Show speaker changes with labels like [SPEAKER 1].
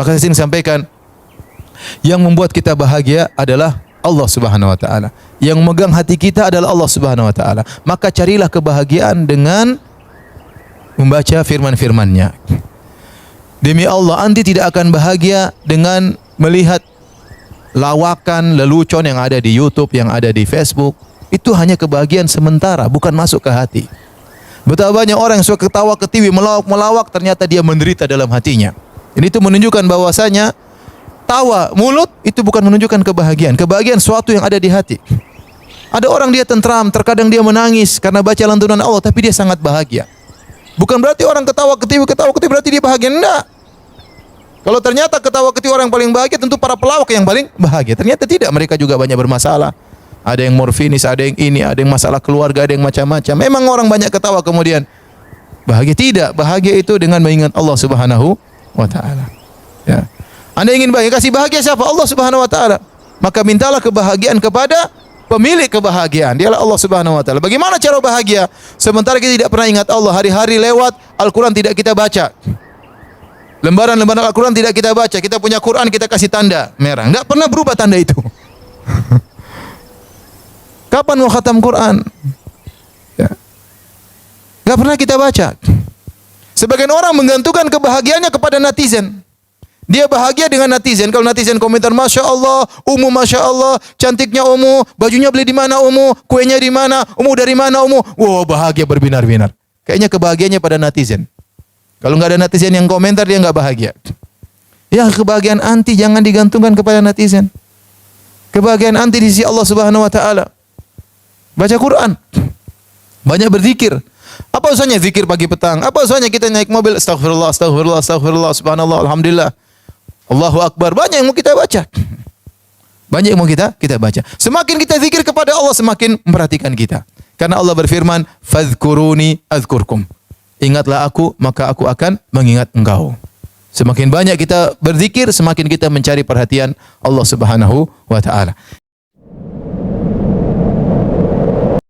[SPEAKER 1] Maka saya sering sampaikan, yang membuat kita bahagia adalah Allah Subhanahu wa taala. Yang memegang hati kita adalah Allah Subhanahu wa taala. Maka carilah kebahagiaan dengan membaca firman-firman-Nya. Demi Allah, anti tidak akan bahagia dengan melihat lawakan, lelucon yang ada di YouTube, yang ada di Facebook. Itu hanya kebahagiaan sementara, bukan masuk ke hati. Betapa banyak orang yang suka ketawa ketiwi, melawak, ternyata dia menderita dalam hatinya. Ini itu menunjukkan bahwasanya tawa mulut itu bukan menunjukkan kebahagiaan. Kebahagiaan suatu yang ada di hati. Ada orang dia tentram, terkadang dia menangis karena baca lantunan Allah, tapi dia sangat bahagia. Bukan berarti orang ketawa ketiwi berarti dia bahagia. Enggak. Kalau ternyata ketawa ketiwi orang yang paling bahagia, tentu para pelawak yang paling bahagia. Ternyata tidak, mereka juga banyak bermasalah. Ada yang morfinis, ada yang ini, ada yang masalah keluarga, ada yang macam-macam. Memang orang banyak ketawa kemudian bahagia. Tidak, bahagia itu dengan mengingat Allah Subhanahu wa taala. Ya. Anda ingin bahagia, kasih bahagia siapa? Allah Subhanahu wa taala. Maka mintalah kebahagiaan kepada pemilik kebahagiaan, dialah Allah Subhanahu wa taala. Bagaimana cara bahagia sementara kita tidak pernah ingat Allah? Hari-hari lewat, Al-Qur'an tidak kita baca. Lembaran-lembaran Al-Qur'an tidak kita baca. Kita punya Quran, kita kasih tanda merah. Enggak pernah berubah tanda itu. Kapan mau khatam Quran? Ya. Enggak pernah kita baca. Sebagian orang menggantungkan kebahagiaannya kepada netizen. Dia bahagia dengan netizen. Kalau netizen komentar, Masya Allah, Umu Masya Allah, cantiknya Umu, bajunya beli di mana Umu, kuenya di mana, Umu dari mana Umu. Wow, bahagia berbinar-binar. Kayaknya kebahagiaannya pada netizen. Kalau nggak ada netizen yang komentar, dia nggak bahagia. Ya, kebahagiaan anti jangan digantungkan kepada netizen. Kebahagiaan anti di sisi Allah Subhanahu wa taala. Baca Quran. Banyak berzikir. Apa usahanya zikir pagi petang? Apa usahanya kita naik mobil astagfirullah, astagfirullah, astagfirullah, subhanallah, alhamdulillah. Allahu akbar. Banyak yang mau kita baca. Banyak yang mau kita baca. Semakin kita zikir kepada Allah, semakin memperhatikan kita. Karena Allah berfirman, "Fadhkuruni adzkurkum." Ingatlah aku, maka aku akan mengingat engkau. Semakin banyak kita berzikir, semakin kita mencari perhatian Allah Subhanahu wa taala.